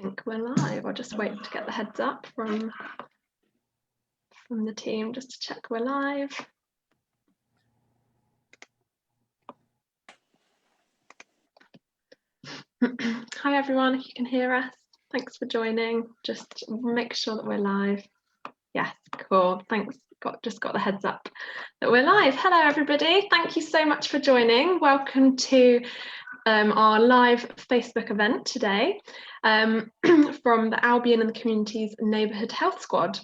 think we're live. I'll just wait to get the heads up from the team just to check we're live. Hi everyone, if you can hear us, thanks for joining. Just make sure that we're live. Yes, cool, thanks. Just got the heads up that we're live. Hello everybody, thank you so much for joining. Welcome to our live Facebook event today from the Albion and the Community's Neighbourhood Health Squad.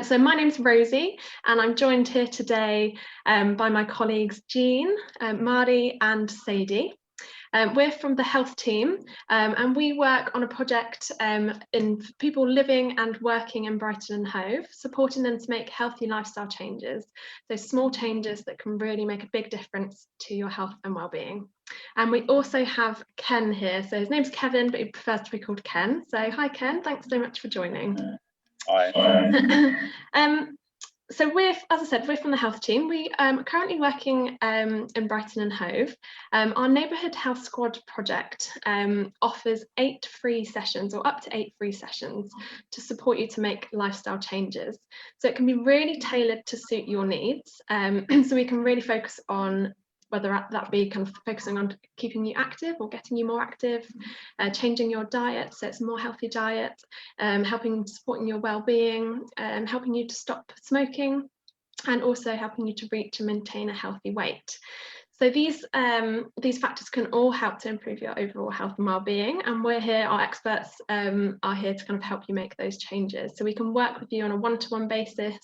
So my name's Rosie and I'm joined here today by my colleagues Jean, Mari and Sadie. We're from the health team and we work on a project in people living and working in Brighton and Hove, supporting them to make healthy lifestyle changes. So small changes that can really make a big difference to your health and well-being. And we also have Ken here. So his name's Kevin, but he prefers to be called Ken. So hi Ken, thanks so much for joining. Hi. So as I said, we're from the health team. We are currently working in Brighton and Hove. Our Neighbourhood Health Squad project offers 8 free sessions, or up to 8 free sessions, to support you to make lifestyle changes. So it can be really tailored to suit your needs. So we can really focus on whether that be kind of focusing on keeping you active or getting you more active, changing your diet, so it's a more healthy diet, supporting your well-being, helping you to stop smoking, and also helping you to reach and maintain a healthy weight. So these factors can all help to improve your overall health and well-being, and we're here, our experts are here to kind of help you make those changes. So we can work with you on a one-to-one basis,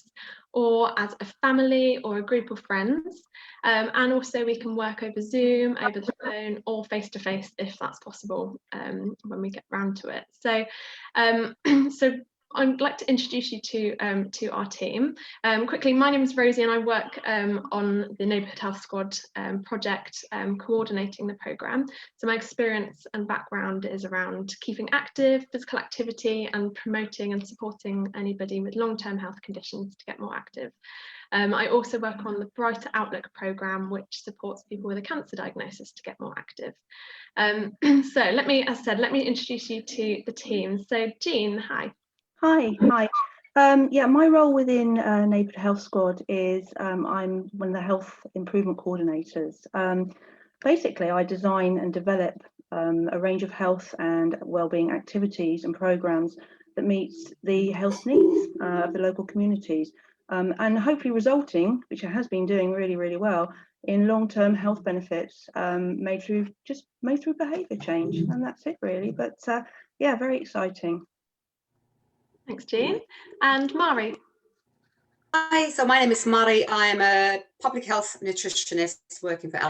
or as a family or a group of friends, and also we can work over Zoom, over the phone, or face-to-face if that's possible when we get round to it. So so I'd like to introduce you to our team. Quickly, my name is Rosie and I work on the Neighbourhood Health Squad project, coordinating the programme. So my experience and background is around keeping active, physical activity, and promoting and supporting anybody with long-term health conditions to get more active. I also work on the Brighter Outlook programme, which supports people with a cancer diagnosis to get more active. So let me introduce you to the team. So Jean, hi. Hi. Yeah, my role within Neighbourhood Health Squad is I'm one of the health improvement coordinators. Basically, I design and develop a range of health and wellbeing activities and programmes that meets the health needs of the local communities, and hopefully resulting, which it has been doing really well, in long-term health benefits made through behaviour change, and that's it really. But yeah, very exciting. Thanks, Jean. And Mari. Hi, so my name is Mari. I am a public health nutritionist working for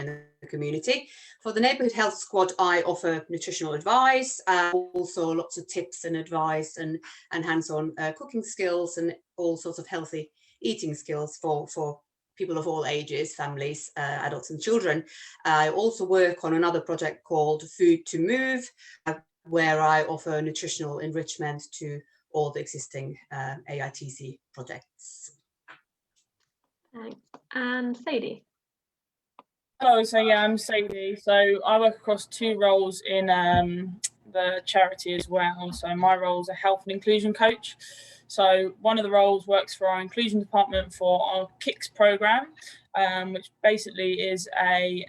the community. For the Neighbourhood Health Squad, I offer nutritional advice, also lots of tips and advice and hands-on cooking skills and all sorts of healthy eating skills for people of all ages, families, adults and children. I also work on another project called Food to Move, where I offer nutritional enrichment to all the existing AITC projects. Thanks. And Sadie. Hello, so yeah, I'm Sadie. So I work across 2 roles in the charity as well. So my role is a health and inclusion coach. So one of the roles works for our inclusion department for our KICS programme, which basically is a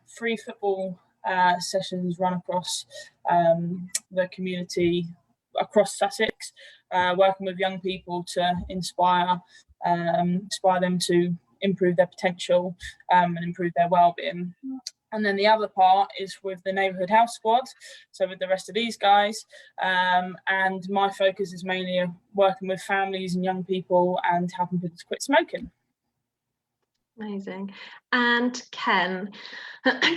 free football sessions run across the community across Sussex, working with young people to inspire them to improve their potential and improve their well-being. And then the other part is with the Neighbourhood Health Squad, so with the rest of these guys, and my focus is mainly working with families and young people and helping people to quit smoking. Amazing. And Ken,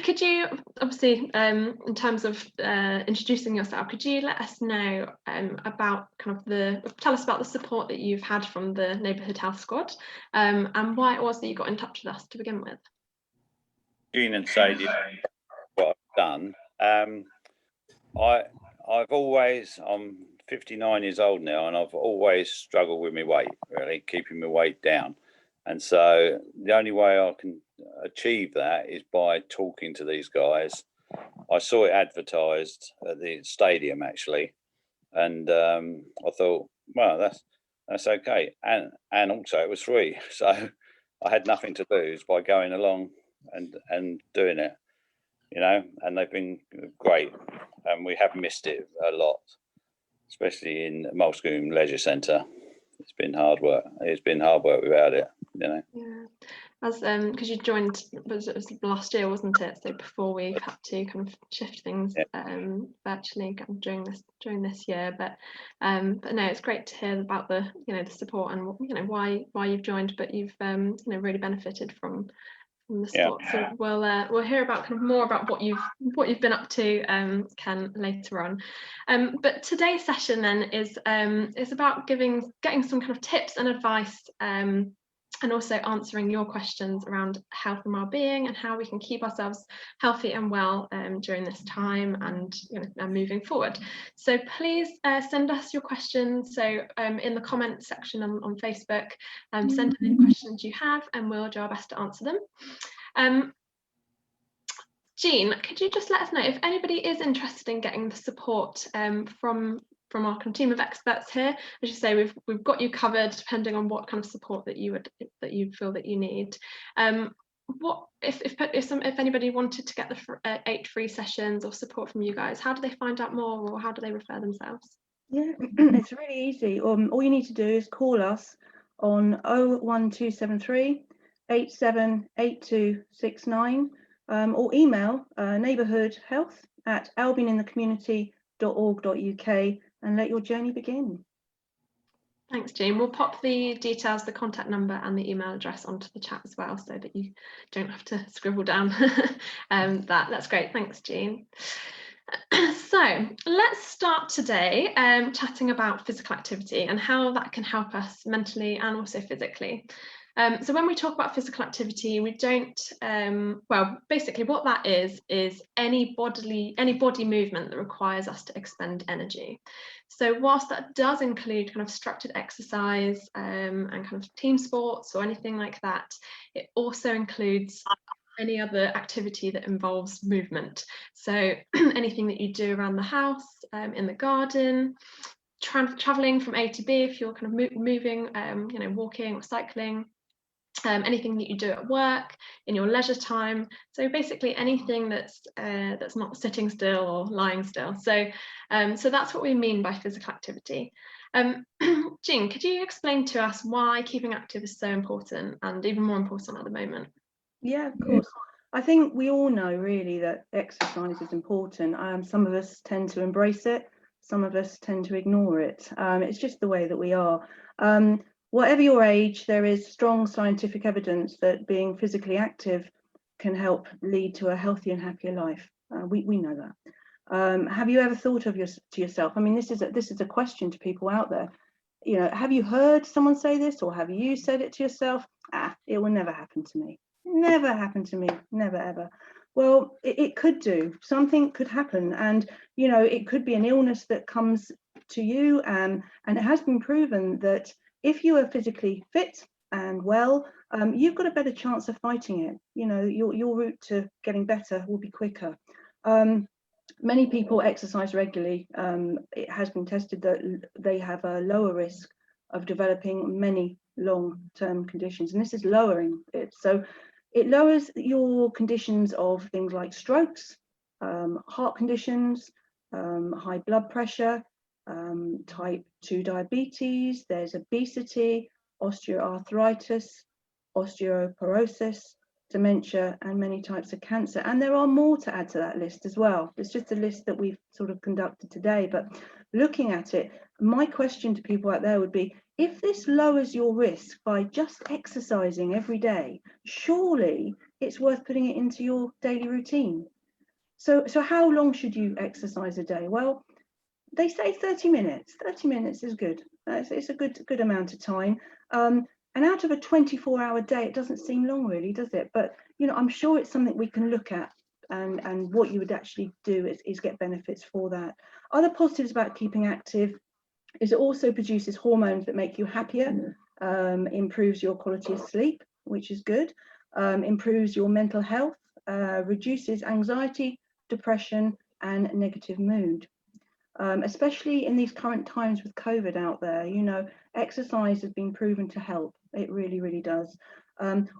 could you, obviously, in terms of introducing yourself, could you let us know about tell us about the support that you've had from the Neighbourhood Health Squad and why it was that you got in touch with us to begin with? Jean and Sadie, what I've done. I'm 59 years old now, and I've always struggled with my weight, really, keeping my weight down. And so the only way I can achieve that is by talking to these guys I saw it advertised at the stadium actually, and I thought, well, that's okay, and also it was free, so I had nothing to lose by going along and doing it, you know. And they've been great, and we have missed it a lot, especially in Mulscombe Leisure Centre. It's been hard work. It's been hard work without it, you know. Yeah, as because you joined, it was last year, wasn't it? So before we've had to kind of shift things virtually during this year. But no, it's great to hear about the the support and why you've joined, but you've really benefited from the support. So we'll hear about kind of more about what you've been up to, Ken, later on. But today's session then is about getting some kind of tips and advice, and also answering your questions around health and well-being and how we can keep ourselves healthy and well during this time and and moving forward. So please send us your questions. So in the comment section on Facebook, send in any questions you have, and we'll do our best to answer them. Jean, could you just let us know if anybody is interested in getting the support from our kind of team of experts here? As you say, we've got you covered depending on what kind of support that you feel that you need. What if anybody wanted to get the 8 free sessions or support from you guys, how do they find out more, or how do they refer themselves? Yeah, it's really easy. All you need to do is call us on 01273 878269, or email neighbourhoodhealth@albioninthecommunity.org.uk and let your journey begin. Thanks, Jean. We'll pop the details, the contact number and the email address onto the chat as well, so that you don't have to scribble down that's great. Thanks, Jean. So let's start today chatting about physical activity and how that can help us mentally and also physically. So when we talk about physical activity, we don't, well, basically what that is any body movement that requires us to expend energy. So whilst that does include kind of structured exercise and kind of team sports or anything like that, it also includes any other activity that involves movement. So anything that you do around the house, in the garden, traveling from A to B if you're kind of moving, walking or cycling, anything that you do at work, in your leisure time. So basically anything that's not sitting still or lying still. So so that's what we mean by physical activity. Jean, could you explain to us why keeping active is so important, and even more important at the moment? Yeah, of course. I think we all know really that exercise is important. Some of us tend to embrace it, some of us tend to ignore it. It's just the way that we are. Whatever your age, there is strong scientific evidence that being physically active can help lead to a healthier and happier life. We know that. Have you ever thought to yourself? I mean, this is a question to people out there. Have you heard someone say this, or have you said it to yourself? It will never happen to me. Never happened to me, never ever. Well, it could do. Something could happen, and it could be an illness that comes to you, and it has been proven that if you are physically fit and well, you've got a better chance of fighting it. Your route to getting better will be quicker. Many people exercise regularly. It has been tested that they have a lower risk of developing many long-term conditions, and this is lowering it. So it lowers your conditions of things like strokes, heart conditions, high blood pressure, type 2 diabetes, there's obesity, osteoarthritis, osteoporosis, dementia, and many types of cancer. And there are more to add to that list as well. It's just a list that we've sort of conducted today, but looking at it, my question to people out there would be, if this lowers your risk by just exercising every day, surely it's worth putting it into your daily routine. So how long should you exercise a day? Well, they say 30 minutes. 30 minutes is good. It's a good amount of time. And out of a 24-hour day, it doesn't seem long really, does it? But I'm sure it's something we can look at, and what you would actually do is get benefits for that. Other positives about keeping active is it also produces hormones that make you happier, improves your quality of sleep, which is good, improves your mental health, reduces anxiety, depression, and negative mood. Especially in these current times with COVID out there, you know, exercise has been proven to help. It really, really does.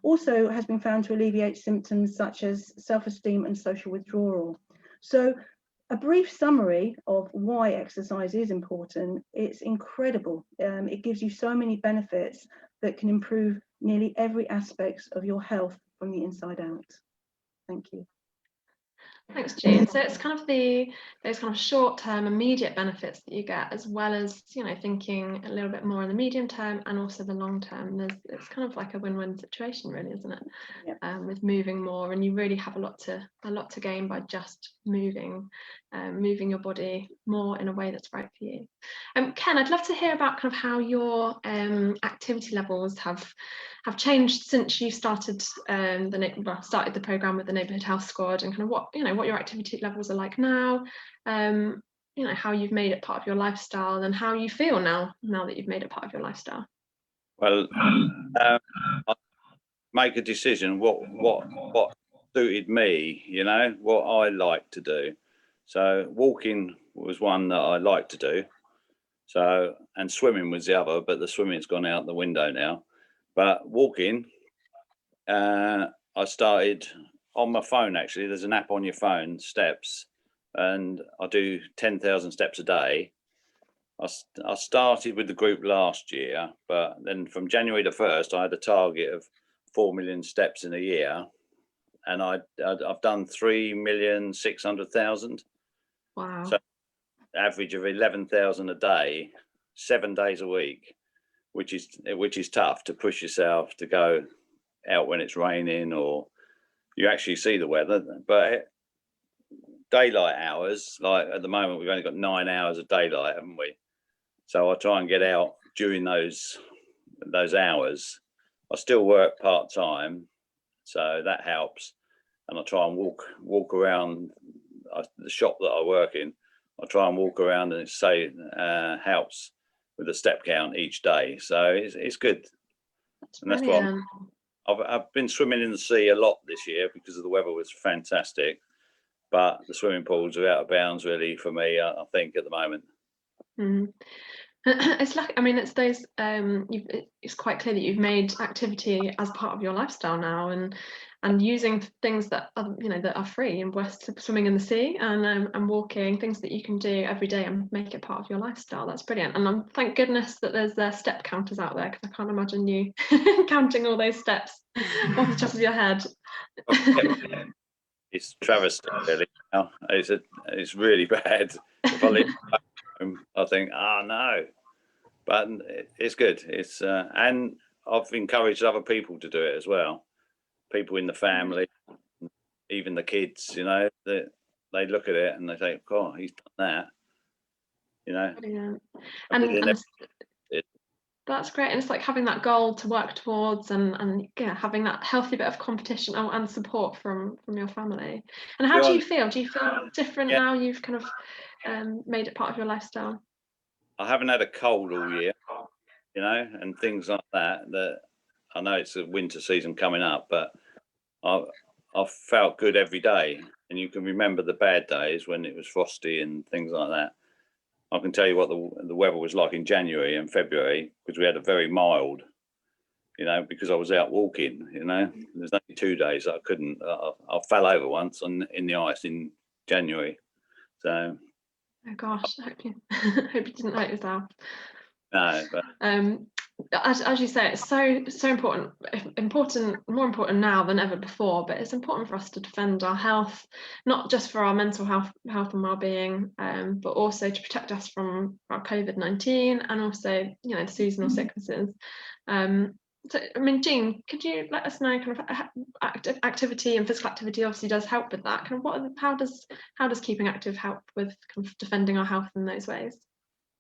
Also has been found to alleviate symptoms such as self-esteem and social withdrawal. So a brief summary of why exercise is important. It's incredible. It gives you so many benefits that can improve nearly every aspect of your health from the inside out. Thank you. Thanks, Jean. So it's kind of those kind of short-term immediate benefits that you get, as well as, you know, thinking a little bit more in the medium term and also the long term. It's kind of like a win-win situation, really, isn't it? Yeah. With moving more, and you really have a lot to gain by just moving your body more in a way that's right for you. Ken, I'd love to hear about kind of how your activity levels have changed since you started started the program with the Neighbourhood Health Squad, and kind of what your activity levels are like now, you know, how you've made it part of your lifestyle, and how you feel now that you've made it part of your lifestyle. Well, I make a decision what suited me, you know, what I like to do. So walking was one that I like to do. So, and swimming was the other, but the swimming's gone out the window now. But walking, I started on my phone. Actually, there's an app on your phone, Steps, and I do 10,000 steps a day. I started with the group last year, but then from January the 1st, I had a target of 4 million steps in a year, and I've done 3,600,000. Wow. So average of 11,000 a day, 7 days a week, which is tough to push yourself to go out when it's raining or you actually see the weather. But daylight hours, like at the moment, we've only got 9 hours of daylight, haven't we? So I try and get out during those hours. I still work part-time, so that helps. And I try and walk around the shop that I work in. I try and walk around, and it helps with the step count each day. So it's good. That's what I've been swimming in the sea a lot this year because of the weather was fantastic. But the swimming pools are out of bounds really for me, I think, at the moment. Mm. It's like, I mean, it's those it's quite clear that you've made activity as part of your lifestyle now, and using things that are, you know, that are free, and swimming in the sea and walking, things that you can do every day and make it part of your lifestyle. That's brilliant. And thank goodness that there's step counters out there, because I can't imagine you counting all those steps off the top of your head. It's travesty really now. It's really bad. If I leave home, I think, oh no, but it's good. It's and I've encouraged other people to do it as well. People in the family, even the kids, you know, that they look at it and they think, oh, he's done that, you know. Brilliant. And that's great. And it's like having that goal to work towards, and yeah, having that healthy bit of competition and support from your family. And how do you feel? Do you feel different now you've kind of made it part of your lifestyle? I haven't had a cold all year, you know, and things like that. That I know it's a winter season coming up, but I've felt good every day. And you can remember the bad days when it was frosty and things like that. I can tell you what the weather was like in January and February, because we had a very mild, you know, because I was out walking, you know. There's only 2 days that I couldn't. I fell over once in the ice in January. So. Oh gosh, I hope you didn't hurt yourself. No, but as you say, it's so important, more important now than ever before. But it's important for us to defend our health, not just for our mental health and well-being, but also to protect us from our COVID-19 and also, you know, the seasonal sicknesses. So, I mean, Jean, could you let us know kind of activity and physical activity obviously does help with that. Kind of how does keeping active help with kind of defending our health in those ways?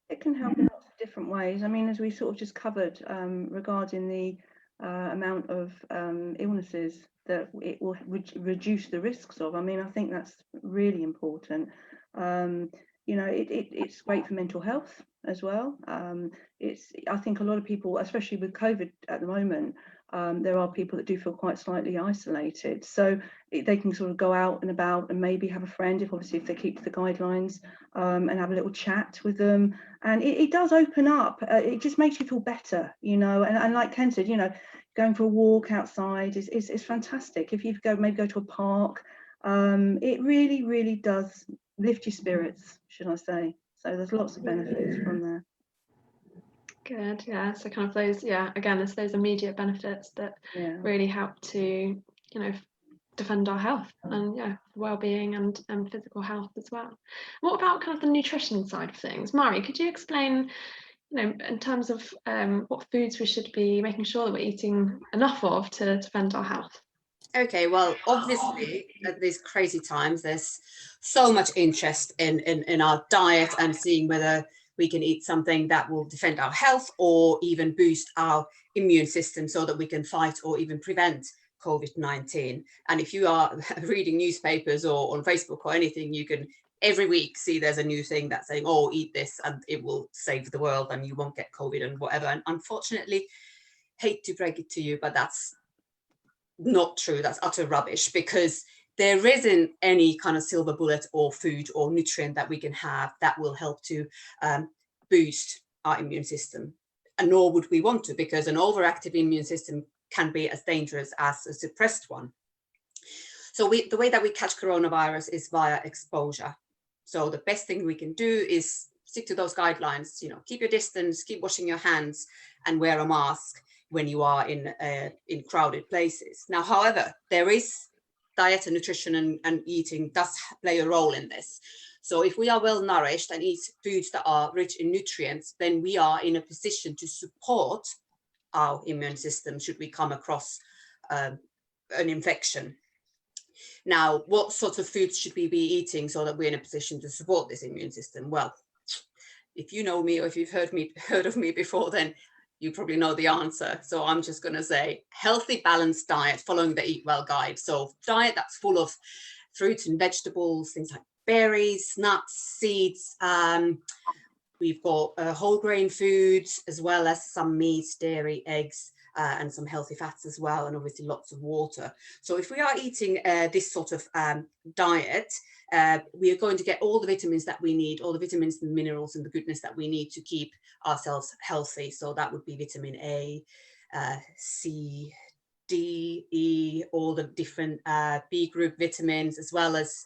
It can help in lots of different ways. I mean, as we sort of just covered regarding the amount of illnesses that it will reduce the risks of. I mean, I think that's really important. You know, it's great for mental health as well. I think a lot of people, especially with COVID at the moment, there are people that do feel quite slightly isolated. So they can sort of go out and about and maybe have a friend, if they keep to the guidelines, and have a little chat with them. And it does open up. It just makes you feel better, you know. And like Ken said, you know, going for a walk outside is fantastic. If you maybe go to a park, it really, really does lift your spirits, should I say. So there's lots of benefits from there. Good, yeah. So kind of those, yeah, again, it's those immediate benefits that really help to, you know, defend our health and well-being and physical health as well. What about kind of the nutrition side of things? Mari, could you explain, you know, in terms of what foods we should be making sure that we're eating enough of to defend our health? Okay, well, obviously at these crazy times, there's so much interest in our diet and seeing whether we can eat something that will defend our health or even boost our immune system so that we can fight or even prevent COVID-19. And if you are reading newspapers or on Facebook or anything, you can every week see there's a new thing that's saying, oh, eat this and it will save the world and you won't get COVID and whatever. And unfortunately, hate to break it to you, but that's not true. That's utter rubbish, because there isn't any kind of silver bullet or food or nutrient that we can have that will help to boost our immune system, and nor would we want to, because an overactive immune system can be as dangerous as a suppressed one. So the way that we catch coronavirus is via exposure. So the best thing we can do is stick to those guidelines, you know, keep your distance, keep washing your hands and wear a mask when you are in crowded places. Now, however, there is diet and nutrition and eating does play a role in this. So if we are well nourished and eat foods that are rich in nutrients, then we are in a position to support our immune system should we come across an infection. Now, what sorts of foods should we be eating so that we're in a position to support this immune system? Well, if you know me or if you've heard of me before, then you probably know the answer. So I'm just going to say healthy, balanced diet following the Eat Well guide. So diet that's full of fruits and vegetables, things like berries, nuts, seeds. We've got whole grain foods, as well as some meats, dairy, eggs, and some healthy fats as well, and obviously lots of water. So if we are eating this sort of diet, we are going to get all the vitamins that we need, all the vitamins and minerals and the goodness that we need to keep ourselves healthy. So that would be vitamin A, C, D, E, all the different B group vitamins, as well as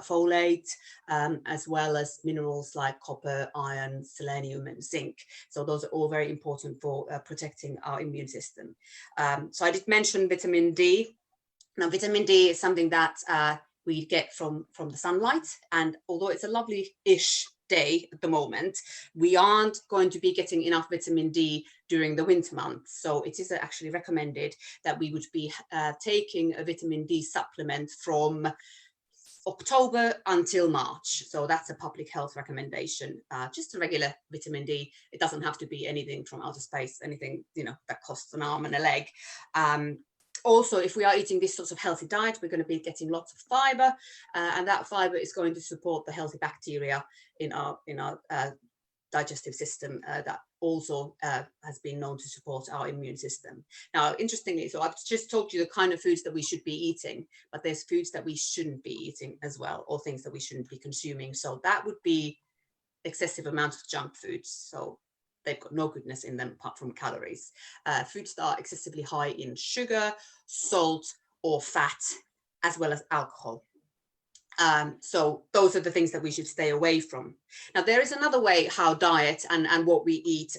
folate, as well as minerals like copper, iron, selenium, and zinc. So those are all very important for protecting our immune system. So I did mention vitamin D. Now, vitamin D is something that we get from the sunlight, and although it's a lovely-ish day at the moment, we aren't going to be getting enough vitamin D during the winter months. So it is actually recommended that we would be taking a vitamin D supplement from October until March. So that's a public health recommendation, just a regular vitamin D. It doesn't have to be anything from outer space, anything, you know, that costs an arm and a leg. Also, if we are eating this sort of healthy diet, we're going to be getting lots of fiber, and that fiber is going to support the healthy bacteria in our digestive system that also has been known to support our immune system. Now, interestingly, so I've just told you the kind of foods that we should be eating, but there's foods that we shouldn't be eating as well, or things that we shouldn't be consuming. So that would be excessive amounts of junk foods. So they've got no goodness in them apart from calories. Foods that are excessively high in sugar, salt, or fat, as well as alcohol. So those are the things that we should stay away from. Now, there is another way how diet and what we eat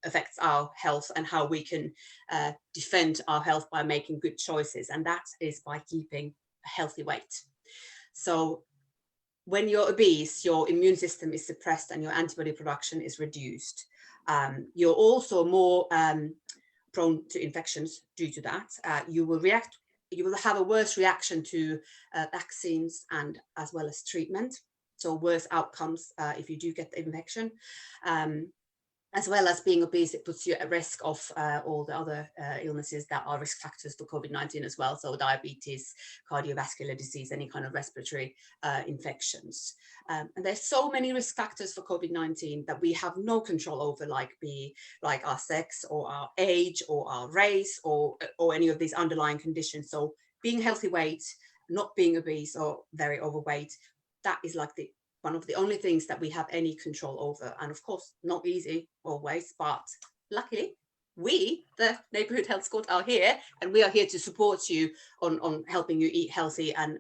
affects our health and how we can defend our health by making good choices, and that is by keeping a healthy weight. So when you're obese, your immune system is suppressed and your antibody production is reduced. You're also more prone to infections due to that. You will have a worse reaction to vaccines and as well as treatment. So worse outcomes if you do get the infection. as well as being obese, it puts you at risk of all the other illnesses that are risk factors for COVID-19 as well. So diabetes, cardiovascular disease, any kind of respiratory infections. And there's so many risk factors for COVID-19 that we have no control over, like our sex or our age or our race or any of these underlying conditions. So being healthy weight, not being obese or very overweight, that is like one of the only things that we have any control over. And of course, not easy always, but luckily we, the Neighbourhood Health Squad, are here, and we are here to support you on helping you eat healthy and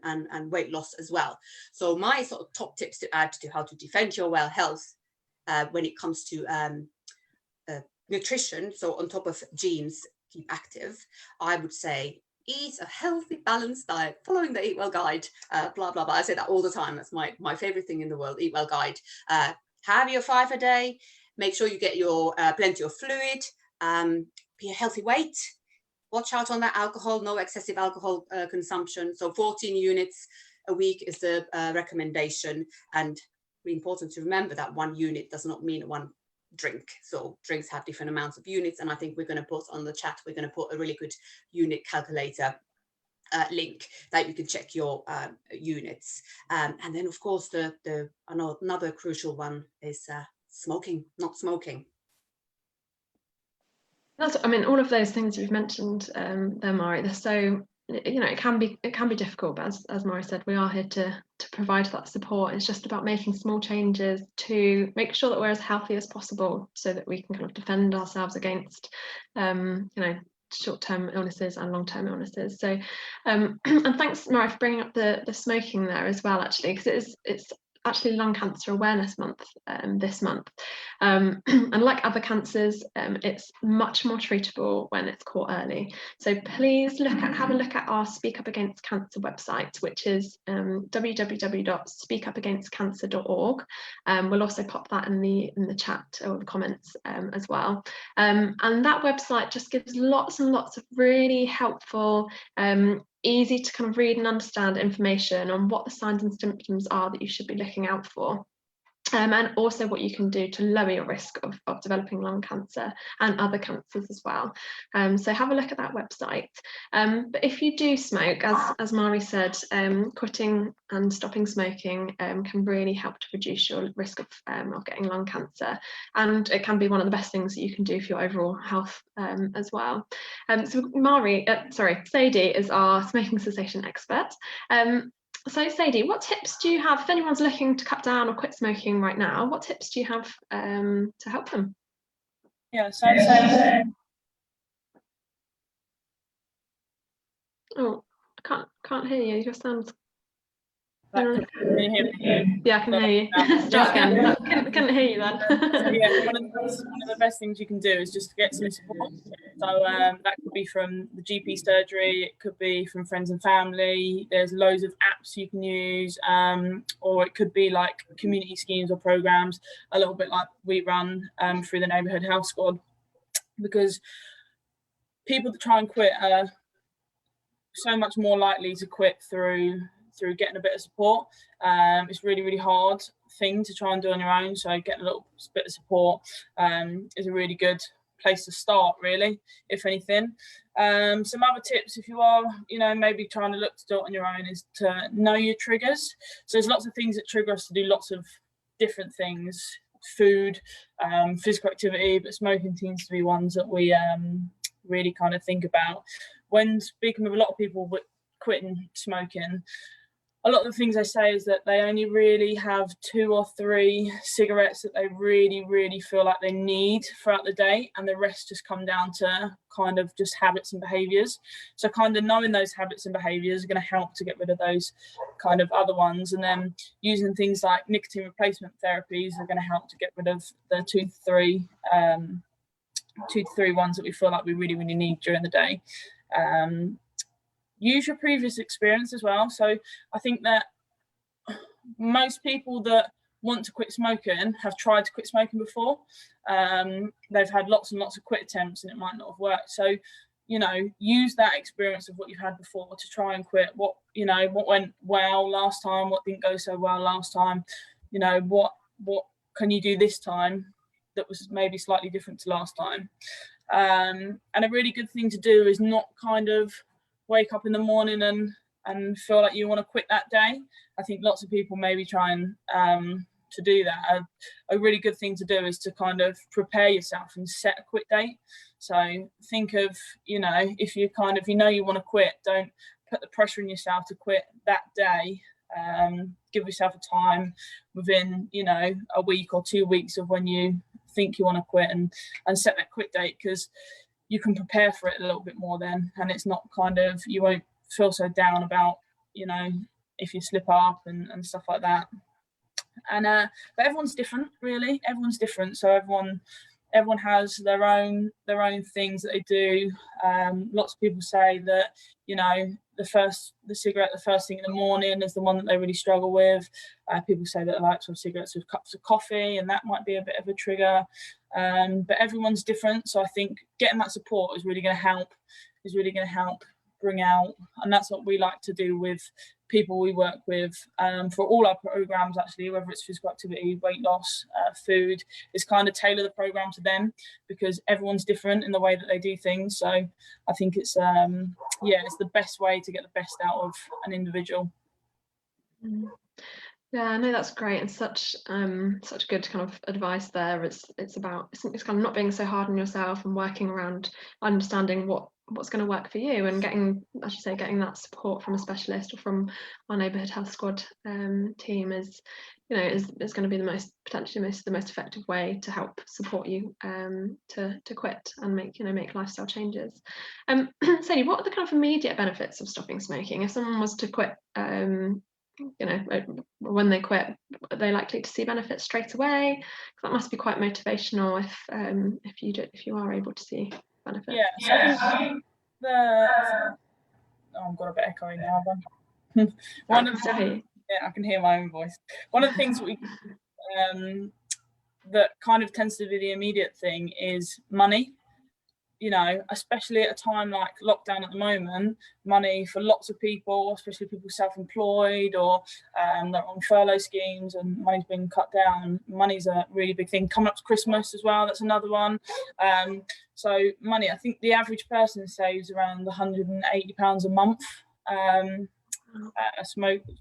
weight loss as well. So my sort of top tips to add to how to defend your well health when it comes to nutrition, so on top of genes, keep active, I would say eat a healthy, balanced diet, following the Eat Well guide, blah, blah, blah. I say that all the time. That's my favorite thing in the world, Eat Well guide. Have your 5 a day. Make sure you get your plenty of fluid. Be a healthy weight. Watch out on that alcohol, no excessive alcohol consumption. So 14 units a week is the recommendation. And really important to remember that 1 unit does not mean 1 drink. So drinks have different amounts of units, and I think we're going to put on the chat, we're going to put a really good unit calculator link that you can check your units. And then of course another crucial one is smoking, not smoking. I mean, all of those things you've mentioned there, Mari, they're so, you know, it can be difficult, but as Mari said, we are here to provide that support. It's just about making small changes to make sure that we're as healthy as possible, so that we can kind of defend ourselves against, you know, short-term illnesses and long-term illnesses. So, and thanks, Mari, for bringing up the smoking there as well, actually, because it's actually Lung Cancer Awareness Month this month, and like other cancers, it's much more treatable when it's caught early. So please have a look at our Speak Up Against Cancer website, which is www.speakupagainstcancer.org. We'll also pop that in the chat or the comments as well. And that website just gives lots and lots of really helpful, easy to kind of read and understand information on what the signs and symptoms are that you should be looking out for. And also what you can do to lower your risk of developing lung cancer and other cancers as well. So have a look at that website. But if you do smoke, as Mari said, quitting and stopping smoking can really help to reduce your risk of getting lung cancer. And it can be one of the best things that you can do for your overall health as well. So Sadie is our smoking cessation expert. So Sadie, what tips do you have if anyone's looking to cut down or quit smoking right now? What tips do you have to help them? Yeah, so I'd say, oh, I can't hear you. Your sound's. can you hear me? Yeah, I can hear you. Start again. Couldn't hear you then. So yeah, one of the best things you can do is just to get some support. So that could be from the GP surgery, it could be from friends and family. There's loads of apps you can use, or it could be like community schemes or programs, a little bit like we run through the Neighbourhood Health Squad, because people that try and quit are so much more likely to quit through getting a bit of support. It's really, really hard thing to try and do on your own, so getting a little bit of support is a really good place to start, really, if anything. Some other tips, if you are, you know, maybe trying to look to do it on your own, is to know your triggers. So there's lots of things that trigger us to do lots of different things, food, physical activity, but smoking seems to be ones that we really kind of think about. When speaking with a lot of people with quitting smoking, a lot of the things they say is that they only really have 2 or 3 cigarettes that they really, really feel like they need throughout the day, and the rest just come down to kind of just habits and behaviours. So kind of knowing those habits and behaviours are going to help to get rid of those kind of other ones, and then using things like nicotine replacement therapies are going to help to get rid of the 2 to 3 ones that we feel like we really, really need during the day. Use your previous experience as well. So I think that most people that want to quit smoking have tried to quit smoking before. They've had lots and lots of quit attempts and it might not have worked. So, you know, use that experience of what you've had before to try and quit. What went well last time, what didn't go so well last time, you know, what can you do this time that was maybe slightly different to last time. And a really good thing to do is not kind of wake up in the morning and feel like you want to quit that day. I think lots of people maybe try and to do that. A really good thing to do is to kind of prepare yourself and set a quit date. So think of, you know, if you kind of, you know, you want to quit, don't put the pressure on yourself to quit that day. Give yourself a time within, you know, a week or 2 weeks of when you think you want to quit, and set that quit date, because you can prepare for it a little bit more then, and it's not kind of, you won't feel so down about, you know, if you slip up and stuff like that. And but everyone's different, really. Everyone's different, so everyone has their own things that they do. Lots of people say that, you know, the cigarette the first thing in the morning is the one that they really struggle with. People say that they like to have cigarettes with cups of coffee, and that might be a bit of a trigger. But everyone's different, so I think getting that support is really going to help bring out, and that's what we like to do with people we work with, for all our programs, actually, whether it's physical activity, weight loss, food, is kind of tailor the program to them, because everyone's different in the way that they do things. So I think it's it's the best way to get the best out of an individual. Yeah, no, that's great, and such good kind of advice there. It's kind of not being so hard on yourself and working around understanding what's going to work for you, and getting, as you say, getting that support from a specialist or from our neighbourhood health squad team is going to be the most effective way to help support you to quit and make lifestyle changes. Sadie, what are the kind of immediate benefits of stopping smoking? If someone was to quit, when they quit, are they likely to see benefits straight away? That must be quite motivational if you are able to see benefits. Yeah, so I think I've got a bit echoing now. I can hear my own voice. One of the things that kind of tends to be the immediate thing is money. You know, especially at a time like lockdown at the moment, money for lots of people, especially people self-employed or they're on furlough schemes and money's been cut down. Money's a really big thing. Coming up to Christmas as well, that's another one. So money, I think the average person saves around £180 a month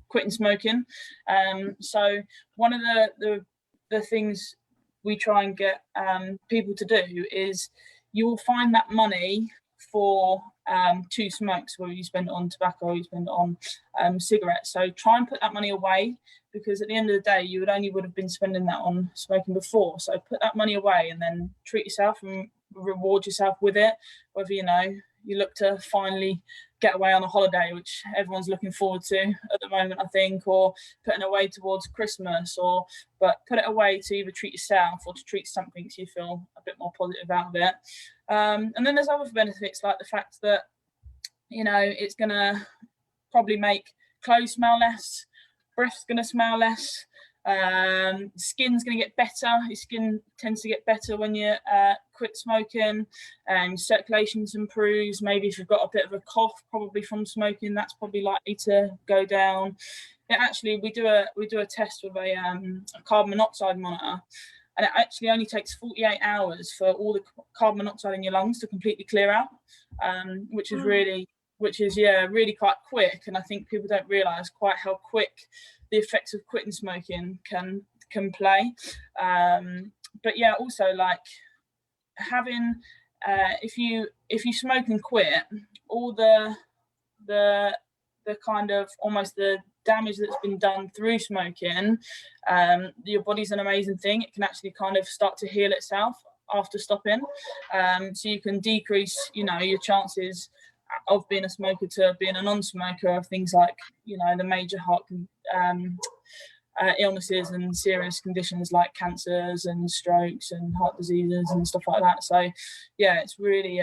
quitting smoking. So one of the things we try and get people to do is, you will find that money for 2 smokes, whether you spend it on tobacco or you spend it on cigarettes. So try and put that money away, because at the end of the day, you would have been spending that on smoking before. So put that money away and then treat yourself and reward yourself with it. Whether, you look to finally get away on a holiday, which everyone's looking forward to at the moment, I think, or putting away towards Christmas, but put it away to either treat yourself or to treat something so you feel a bit more positive out of it. And then there's other benefits, like the fact that, it's going to probably make clothes smell less, breath's going to smell less, skin's going to get better. Your skin tends to get better when you quit smoking, and circulation improves. Maybe if you've got a bit of a cough, probably from smoking, that's probably likely to go down. Actually, we do a test with a carbon monoxide monitor, and it actually only takes 48 hours for all the carbon monoxide in your lungs to completely clear out, which is really quite quick. And I think people don't realise quite how quick the effects of quitting smoking can play. But yeah, also, like, having if you smoke and quit, all the kind of almost the damage that's been done through smoking, your body's an amazing thing. It can actually kind of start to heal itself after stopping, so you can decrease your chances of being a smoker to being a non-smoker of things like the major heart illnesses and serious conditions like cancers and strokes and heart diseases and stuff like that. So yeah, it's really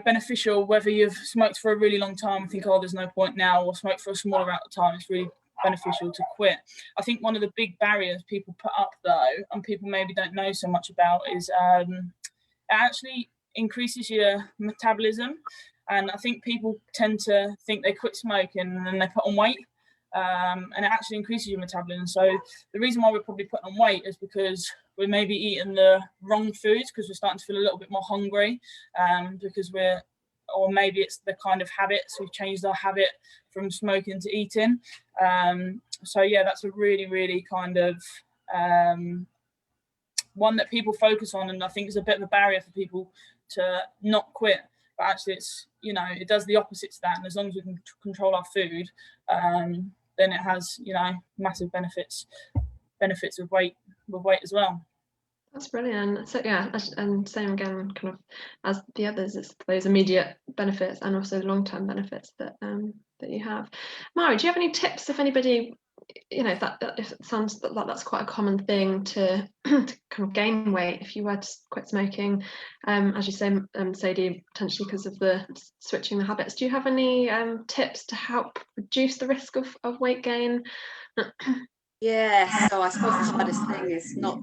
beneficial, whether you've smoked for a really long time and think, oh, there's no point now, or smoked for a smaller amount of time. It's really beneficial to quit. I think one of the big barriers people put up, though, and people maybe don't know so much about, is it actually increases your metabolism. And I think people tend to think they quit smoking and then they put on weight, and it actually increases your metabolism. So the reason why we're probably putting on weight is because we're maybe eating the wrong foods, because we're starting to feel a little bit more hungry, because or maybe it's the kind of habits. We've changed our habit from smoking to eating. So yeah, that's a really, really kind of one that people focus on, and I think is a bit of a barrier for people to not quit. But actually, it's, you know, it does the opposite to that. And as long as we can control our food, then it has, you know, massive benefits with weight as well. That's brilliant. So yeah, and same again, kind of as the others, it's those immediate benefits and also long-term benefits that that you have. Mari, do you have any tips if anybody, you know, if it sounds like that's quite a common thing to, to kind of gain weight if you were to quit smoking, as you say, Sadie, potentially because of the switching the habits. Do you have any tips to help reduce the risk of weight gain? Yeah, so I suppose the hardest thing is not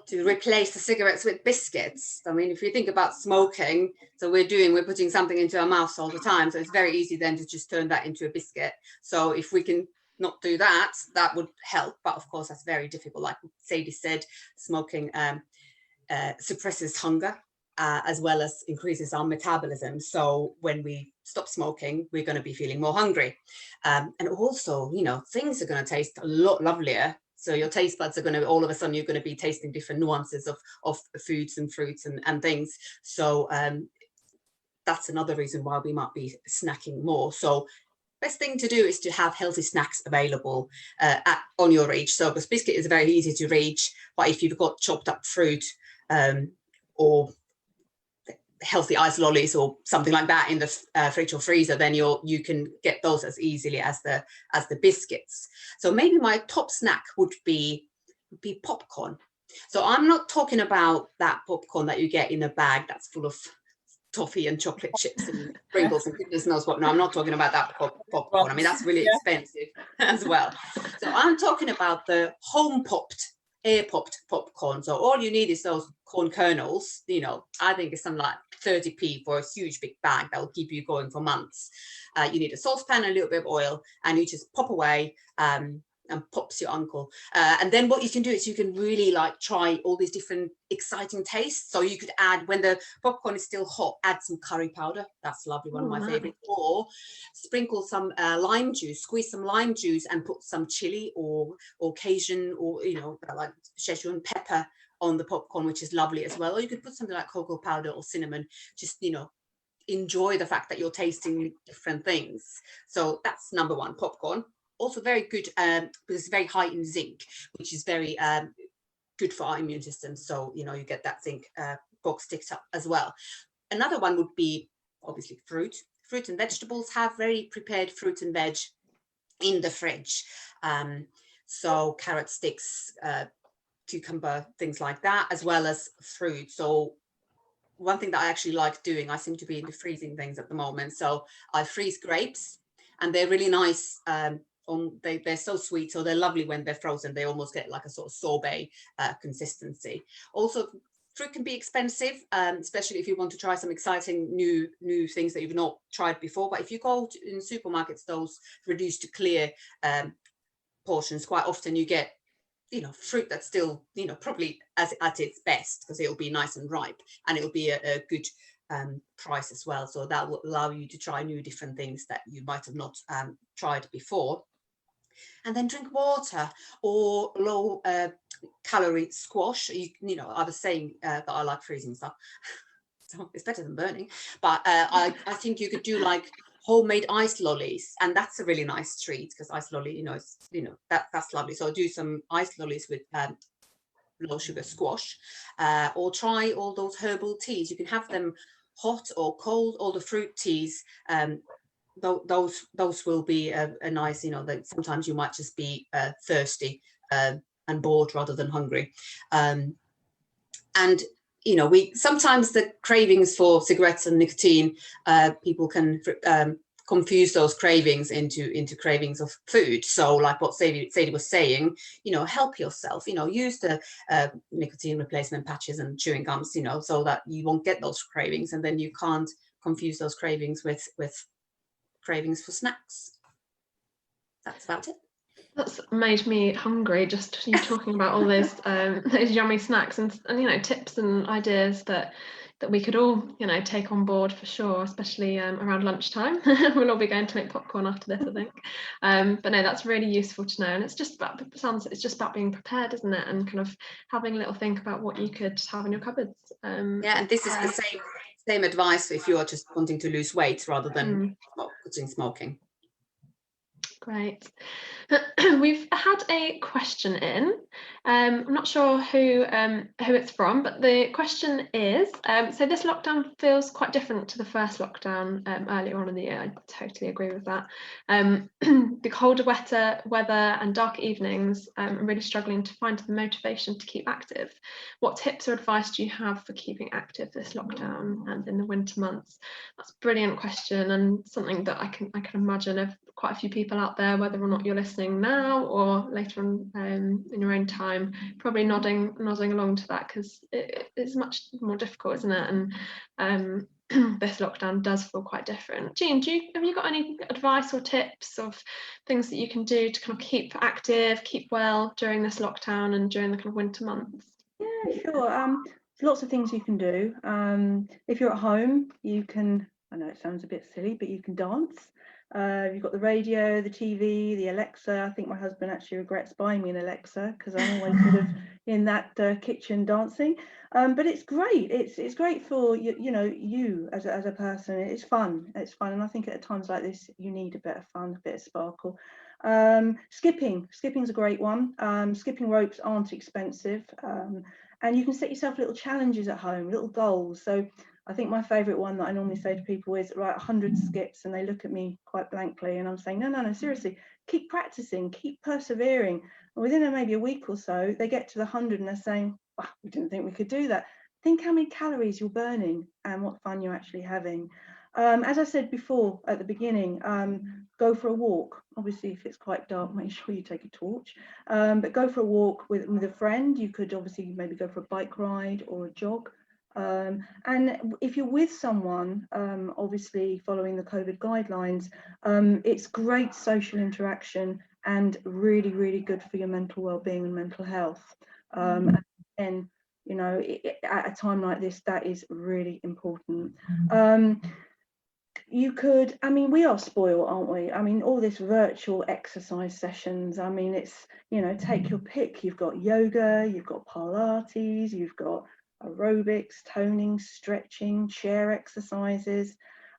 to replace the cigarettes with biscuits. I mean, if you think about smoking, so we're putting something into our mouths all the time, so it's very easy then to just turn that into a biscuit. So if we can not do that, that would help. But of course, that's very difficult. Like Sadie said, smoking suppresses hunger, as well as increases our metabolism. So when we stop smoking, we're going to be feeling more hungry. And also, you know, things are going to taste a lot lovelier. So your taste buds are going to, all of a sudden, you're going to be tasting different nuances of foods and fruits and things. So that's another reason why we might be snacking more. So best thing to do is to have healthy snacks available on your reach. So because biscuit is very easy to reach, but if you've got chopped up fruit or healthy ice lollies or something like that in the fridge or freezer, then you can get those as easily as the biscuits. So maybe my top snack would be popcorn. So I'm not talking about that popcorn that you get in a bag that's full of toffee and chocolate chips and sprinkles and goodness knows what. No, I'm not talking about that popcorn. I mean, that's really expensive as well. So I'm talking about the home popped, air popped popcorn. So all you need is those corn kernels. You know, I think it's something like 30p for a huge big bag that will keep you going for months. You need a saucepan, a little bit of oil, and you just pop away and pops your uncle. And then what you can do is you can really like try all these different exciting tastes. So you could add, when the popcorn is still hot, add some curry powder. That's lovely, one of my favorites. Or sprinkle some lime juice, squeeze some lime juice and put some chili or Cajun or, you know, like Szechuan pepper on the popcorn, which is lovely as well. Or you could put something like cocoa powder or cinnamon, just, you know, enjoy the fact that you're tasting different things. So that's number one, popcorn. Also very good because it's very high in zinc, which is very good for our immune system. So, you know, you get that zinc box ticked up as well. Another one would be obviously fruit. Fruit and vegetables. Have very prepared fruit and veg in the fridge. So carrot sticks, cucumber, things like that, as well as fruit. So one thing that I actually like doing, I seem to be into freezing things at the moment. So I freeze grapes, and they're really nice. They're so sweet, so they're lovely when they're frozen. They almost get like a sort of sorbet consistency. Also, fruit can be expensive, especially if you want to try some exciting new things that you've not tried before. But if you go in supermarkets, those reduced to clear portions, quite often you get, you know, fruit that's still, you know, probably at its best, because it'll be nice and ripe, and it'll be a good price as well. So that will allow you to try new different things that you might have not tried before. And then drink water or low calorie squash. You know, I was saying that I like freezing stuff, so it's better than burning. But I think you could do like homemade ice lollies, and that's a really nice treat, because ice lolly, that's lovely. So do some ice lollies with low sugar squash, or try all those herbal teas. You can have them hot or cold. All the fruit teas, those will be a nice, that sometimes you might just be thirsty and bored rather than hungry, and we sometimes the cravings for cigarettes and nicotine, people can confuse those cravings into cravings of food. So like what Sadie was saying, help yourself, use the nicotine replacement patches and chewing gums, so that you won't get those cravings, and then you can't confuse those cravings with cravings for snacks. that's about it. That's made me hungry, just you talking about all those yummy snacks and you know, tips and ideas that we could all, you know, take on board for sure, especially around lunchtime. We'll all be going to make popcorn after this, I think. But no, that's really useful to know. And it's just about, it's just about being prepared, isn't it? And kind of having a little think about what you could have in your cupboards. Yeah, and this is the same advice if you are just wanting to lose weight rather than quitting smoking. Great. We've had a question in. I'm not sure who it's from, but the question is, so this lockdown feels quite different to the first lockdown earlier on in the year. I totally agree with that. The colder, wetter weather and dark evenings, I'm really struggling to find the motivation to keep active. What tips or advice do you have for keeping active this lockdown and in the winter months? That's a brilliant question, and something that I can imagine of quite a few people out there, whether or not you're listening now or later on in your own time, probably nodding along to that, because it's much more difficult, isn't it? And this lockdown does feel quite different. Jean, have you got any advice or tips of things that you can do to kind of keep active, keep well during this lockdown and during the kind of winter months? Yeah, sure. There's lots of things you can do. If you're at home, you can, I know it sounds a bit silly, but you can dance. You've got the radio, the TV, the Alexa. I think my husband actually regrets buying me an Alexa because I'm always sort of in that kitchen dancing. But it's great. It's great for you as a person. It's fun. And I think at times like this, you need a bit of fun, a bit of sparkle. Skipping's a great one. Skipping ropes aren't expensive, and you can set yourself little challenges at home, little goals. So I think my favourite one that I normally say to people is, right, 100 skips, and they look at me quite blankly, and I'm saying, no, seriously, keep practicing, keep persevering. And within maybe a week or so, they get to the 100 and they're saying, wow, we didn't think we could do that. Think how many calories you're burning and what fun you're actually having. As I said before at the beginning, go for a walk. Obviously, if it's quite dark, make sure you take a torch. But go for a walk with a friend. You could obviously maybe go for a bike ride or a jog. And if you're with someone, obviously following the COVID guidelines, it's great social interaction and really, really good for your mental well-being and mental health. And you know, at a time like this, that is really important. You could, I mean, we are spoiled, aren't we? I mean, all this virtual exercise sessions, I mean, it's, you know, take your pick. You've got yoga, you've got Pilates, you've got aerobics, toning, stretching, chair exercises.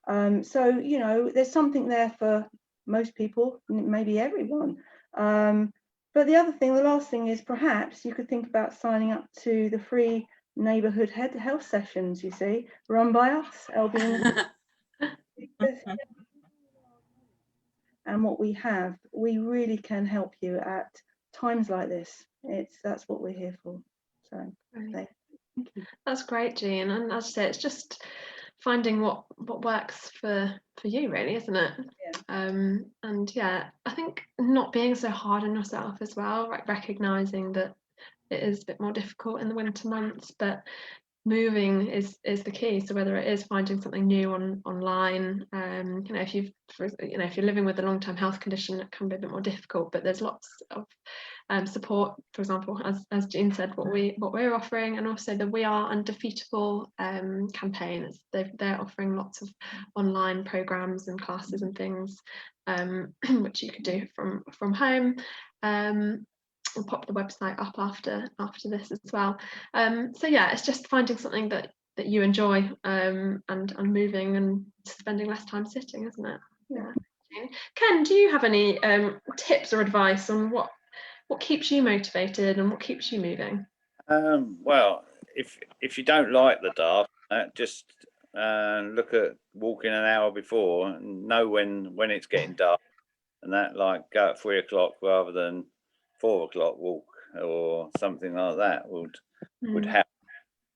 So, you know, there's something there for most people, maybe everyone. But the other thing, the last thing is perhaps you could think about signing up to the free neighbourhood health sessions, you see, run by us, LB. And what we have, we really can help you at times like this. That's what we're here for. So thank you. That's great, Jean. And as I say, it's just finding what works for you, really, isn't it? Yeah. And yeah, I think not being so hard on yourself as well, like recognizing that it is a bit more difficult in the winter months, but moving is the key. So whether it is finding something new online, you know, if you're living with a long-term health condition, it can be a bit more difficult, but there's lots of support, for example, as Jean said, what we're offering, and also the We Are Undefeatable campaign. They're offering lots of online programs and classes and things, which you could do from home. We'll pop the website up after this as well. So yeah, it's just finding something that you enjoy, and moving and spending less time sitting, isn't it? Yeah. Ken, do you have any tips or advice on what keeps you motivated and what keeps you moving? Well, if you don't like the dark, just look at walking an hour before and know when it's getting dark, and that, like, go at 3 o'clock rather than 4 o'clock walk or something like that would help.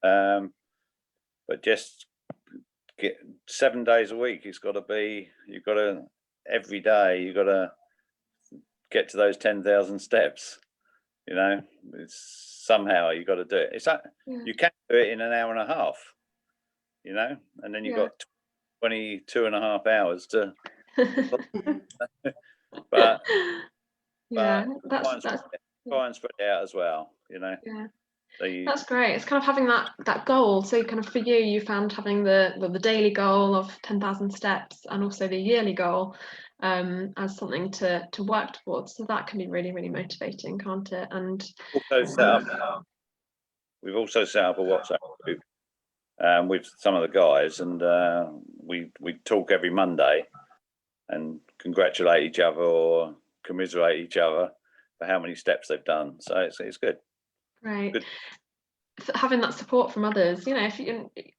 But just get 7 days a week. You've got to every day you've got to get to those 10,000 steps. You know, somehow you've got to do it. You can do it in an hour and a half, you know, and then you've got 22 and a half hours to But Yeah, try and spread it out as well, you know. Yeah. So That's great. It's kind of having that goal. So kind of for you, you found having the daily goal of 10,000 steps and also the yearly goal as something to work towards. So that can be really, really motivating, can't it? And we've also set up a WhatsApp group with some of the guys, and we talk every Monday and congratulate each other or commiserate each other for how many steps they've done. So it's good. right. Good. Having that support from others, you know,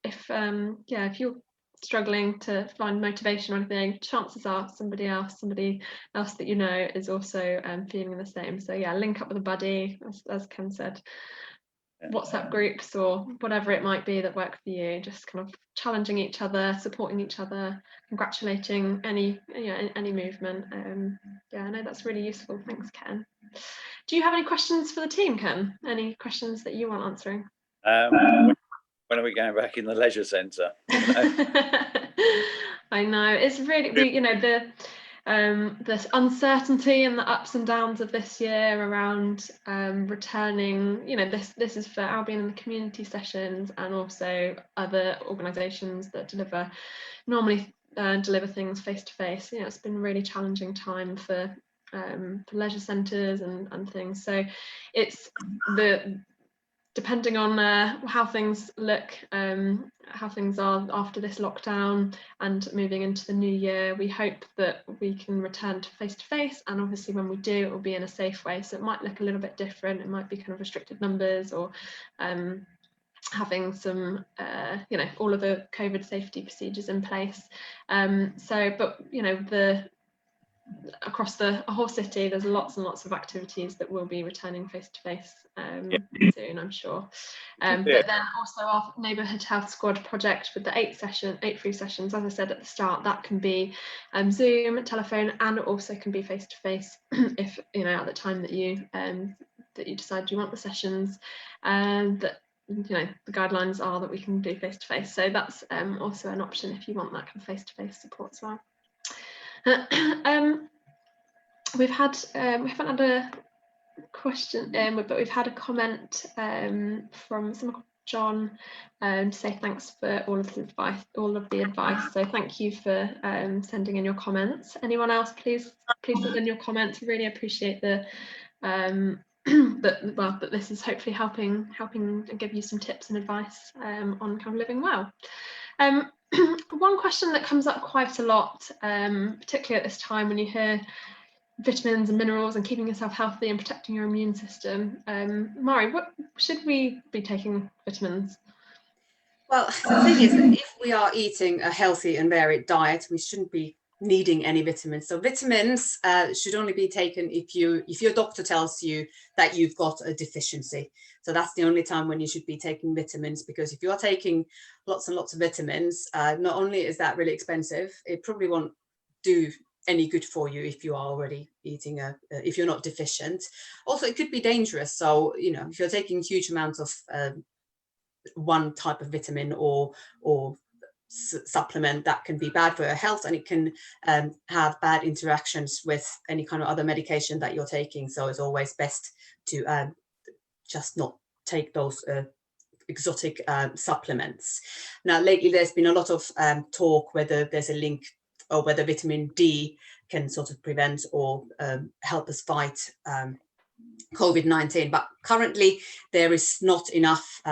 if you're struggling to find motivation or anything, chances are somebody else that you know is also feeling the same. So yeah, link up with a buddy, as Ken said. WhatsApp groups or whatever it might be that work for you, just kind of challenging each other, supporting each other, congratulating any movement. Yeah, I know that's really useful. Thanks, Ken. Do you have any questions for the team, Ken? Any questions that you want answering? When are we going back in the leisure centre? I know, it's really, you know, the uncertainty and the ups and downs of this year around returning, you know, this is for Albion and the community sessions and also other organisations that normally deliver things face to face. You know, it's been a really challenging time for leisure centres and things. So it's depending on how things look, how things are after this lockdown and moving into the new year, we hope that we can return to face, and obviously when we do, it will be in a safe way. So it might look a little bit different. It might be kind of restricted numbers or having some, you know, all of the COVID safety procedures in place. But you know, across the whole city, there's lots and lots of activities that will be returning face to face soon, I'm sure. But then also our neighbourhood health squad project with the 8 free sessions, as I said at the start, that can be Zoom, telephone, and it also can be face to face if, you know, at the time that you decide you want the sessions, that, you know, the guidelines are that we can do face to face. So that's also an option if you want that kind of face to face support as well. We haven't had a question, but we've had a comment from someone called John to say thanks for all of the advice. So thank you for sending in your comments. Anyone else, please send in your comments. Really appreciate that this is hopefully helping and give you some tips and advice on kind of living well. One question that comes up quite a lot, particularly at this time when you hear vitamins and minerals and keeping yourself healthy and protecting your immune system. Mari, what should we be taking vitamins? Well, the thing is, if we are eating a healthy and varied diet, we shouldn't be needing any vitamins. So vitamins should only be taken if your doctor tells you that you've got a deficiency. So that's the only time when you should be taking vitamins, because if you are taking lots and lots of vitamins, not only is that really expensive, it probably won't do any good for you if you are already eating if you're not deficient. Also, it could be dangerous. So, you know, if you're taking huge amounts of one type of vitamin or supplement, that can be bad for your health, and it can have bad interactions with any kind of other medication that you're taking. So it's always best to just not take those exotic supplements. Now, lately there's been a lot of talk whether there's a link or whether vitamin D can sort of prevent or help us fight COVID-19. But currently there is not enough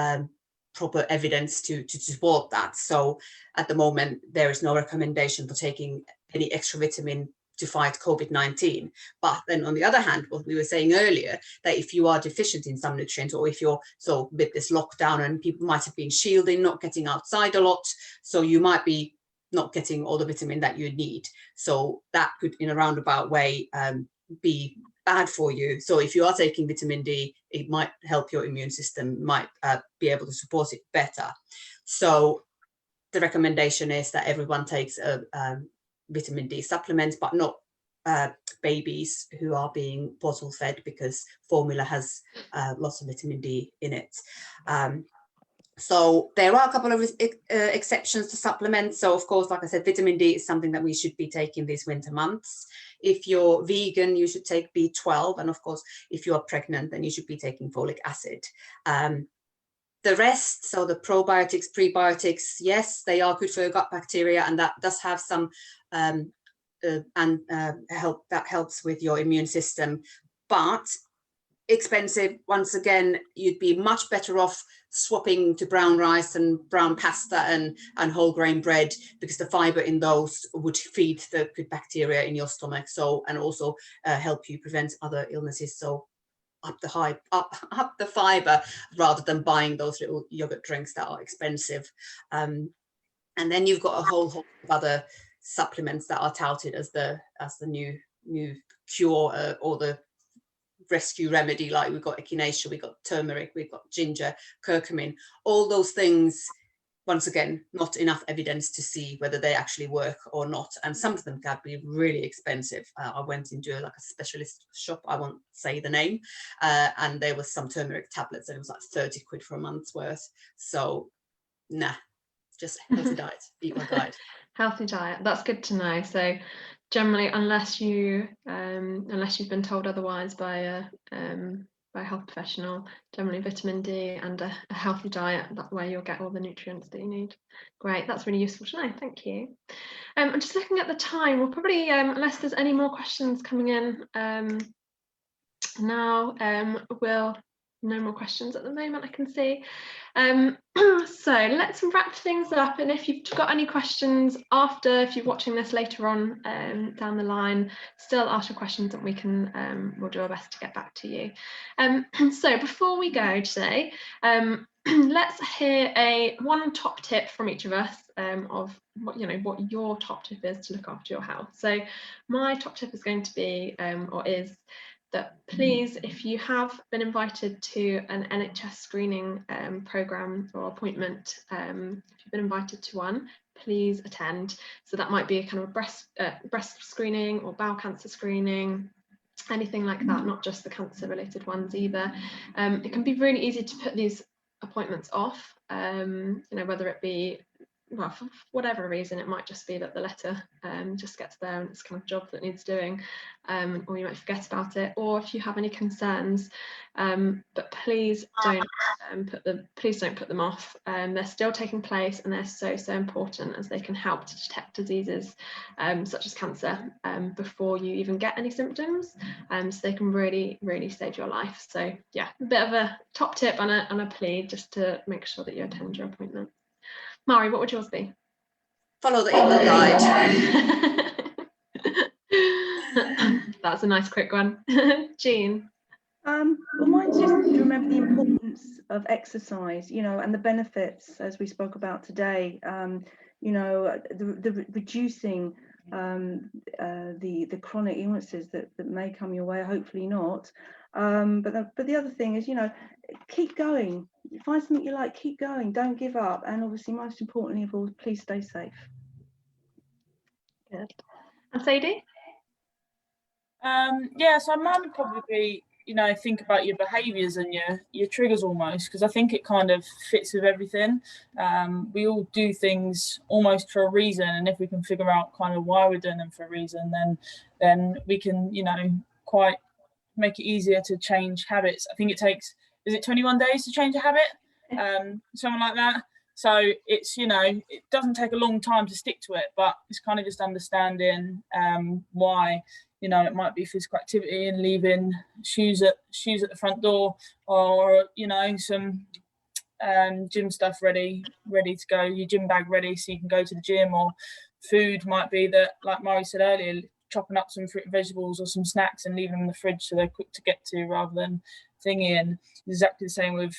proper evidence to support that. So at the moment, there is no recommendation for taking any extra vitamin to fight COVID-19. But then on the other hand, what we were saying earlier, that if you are deficient in some nutrients, or if you're, so with this lockdown and people might have been shielding, not getting outside a lot, so you might be not getting all the vitamin that you need. So that could, in a roundabout way, be bad for you. So if you are taking vitamin D, it might help your immune system, might be able to support it better. So the recommendation is that everyone takes a vitamin D supplement, but not babies who are being bottle fed, because formula has lots of vitamin D in it. So there are a couple of exceptions to supplements. So of course, like I said, vitamin D is something that we should be taking these winter months. If you're vegan, you should take B12. And of course, if you're pregnant, then you should be taking folic acid. The rest, so the probiotics, prebiotics, yes, they are good for your gut bacteria, and that does have some that helps with your immune system, but expensive. Once again, you'd be much better off swapping to brown rice and brown pasta and whole grain bread, because the fiber in those would feed the good bacteria in your stomach, so, and also help you prevent other illnesses. So up the fiber rather than buying those little yogurt drinks that are expensive. And then you've got a whole host of other supplements that are touted as the new cure or the rescue remedy. Like we've got echinacea, we've got turmeric, we've got ginger, curcumin. All those things, once again, not enough evidence to see whether they actually work or not, and some of them can be really expensive. I went into like a specialist shop, I won't say the name, and there was some turmeric tablets and it was like 30 quid for a month's worth. So nah, just healthy diet, eat my guide. Healthy diet, that's good to know. So generally, unless you've been told otherwise by a health professional, generally vitamin D and a healthy diet, that's where you'll get all the nutrients that you need. Great, that's really useful to know, thank you. I'm just looking at the time. We'll probably, unless there's any more questions coming in now, no more questions at the moment, I can see. So let's wrap things up, and if you've got any questions after, if you're watching this later on down the line, still ask your questions and we can we'll do our best to get back to you. So before we go today, let's hear one top tip from each of us of what your top tip is to look after your health. So my top tip is going to be is that please, if you have been invited to an NHS screening programme or appointment, if you've been invited to one, please attend. So that might be a kind of breast screening or bowel cancer screening, anything like that, not just the cancer related ones either. It can be really easy to put these appointments off, whether it be, well, for whatever reason. It might just be that the letter just gets there and it's kind of job that needs doing, or you might forget about it, or if you have any concerns, but please don't put them off. They're still taking place, and they're so important, as they can help to detect diseases such as cancer before you even get any symptoms, so they can really save your life. So yeah, a bit of a top tip and a plea just to make sure that you attend your appointment. Mari, what would yours be? Follow the equal guide. That's a nice quick one. Jean? Well, mine's just to remember the importance of exercise, and the benefits, as we spoke about today, the reducing the chronic illnesses that may come your way, hopefully not. But the other thing is, keep going. Find something you like, keep going, don't give up, and obviously, most importantly of all, please stay safe. Good. And Sadie? Yeah, so mine would probably be, think about your behaviours and your triggers almost, because I think it kind of fits with everything. We all do things almost for a reason, and if we can figure out kind of why we're doing them for a reason, then we can, quite make it easier to change habits. I think it takes, is it 21 days to change a habit? Something like that. So it's, it doesn't take a long time to stick to it, but it's kind of just understanding why, it might be physical activity and leaving shoes at the front door, or, some gym stuff ready to go, your gym bag ready so you can go to the gym, or food might be that, like Mari said earlier, chopping up some fruit and vegetables or some snacks and leaving them in the fridge so they're quick to get to rather than thingy. And exactly the same with,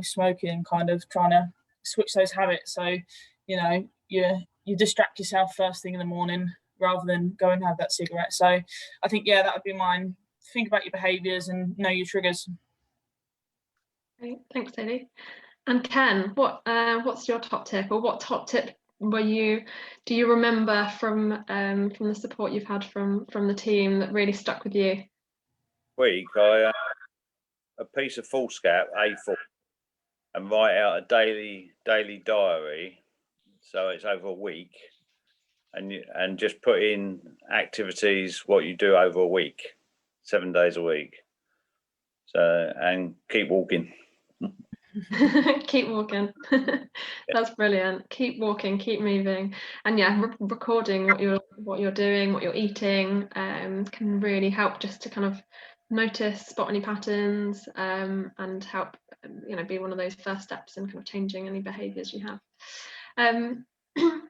smoking, kind of trying to switch those habits. So, you distract yourself first thing in the morning rather than go and have that cigarette. So I think, yeah, that would be mine. Think about your behaviours and know your triggers. Great, thanks, Sadie. And Ken, what's your top tip, or what top tip do you remember from the support you've had from the team that really stuck with you? Week, a piece of foolscap, A4, and write out a daily diary, so it's over a week, and just put in activities what you do over a week, 7 days a week. So, and keep walking. Keep walking. That's brilliant. Keep walking, keep moving, and yeah, recording what you're doing, what you're eating, can really help just to kind of notice, spot any patterns, and help, be one of those first steps in kind of changing any behaviours you have.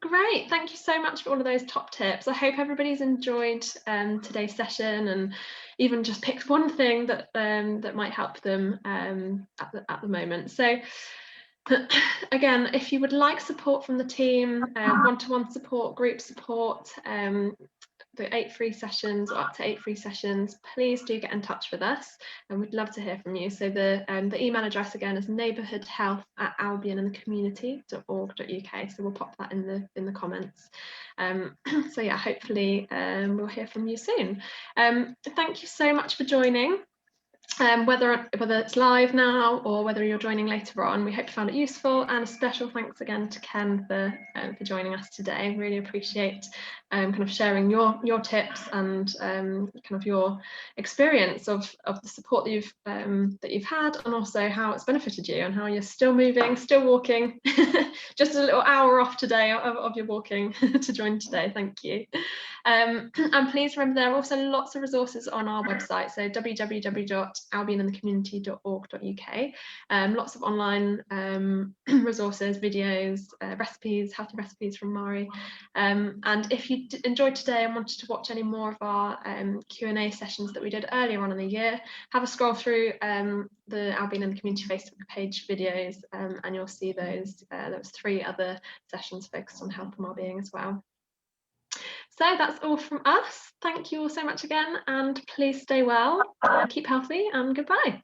Great, thank you so much for all of those top tips. I hope everybody's enjoyed today's session, and even just picked one thing that that might help them at the moment. So again, if you would like support from the team, one-to-one support, group support, the 8 free sessions, or up to 8 free sessions, please do get in touch with us, and we'd love to hear from you. So the email address again is neighbourhoodhealth@albionandthecommunity.org.uk. So we'll pop that in the comments. So yeah, hopefully we'll hear from you soon. Thank you so much for joining. Whether it's live now or whether you're joining later on, we hope you found it useful, and a special thanks again to Ken for joining us today. Really appreciate kind of sharing your tips and kind of your experience of the support that you've had, and also how it's benefited you and how you're still moving, still walking. Just a little hour off today of your walking to join today. Thank you. And please remember, there are also lots of resources on our website, so www.albionandthecommunity.org.uk. Lots of online resources, videos, recipes, healthy recipes from Mari. And if you enjoyed today and wanted to watch any more of our Q&A sessions that we did earlier on in the year, have a scroll through the Albion and the Community Facebook page videos, and you'll see those. There was 3 other sessions focused on health and wellbeing as well. So that's all from us. Thank you all so much again, and please stay well, keep healthy, and goodbye.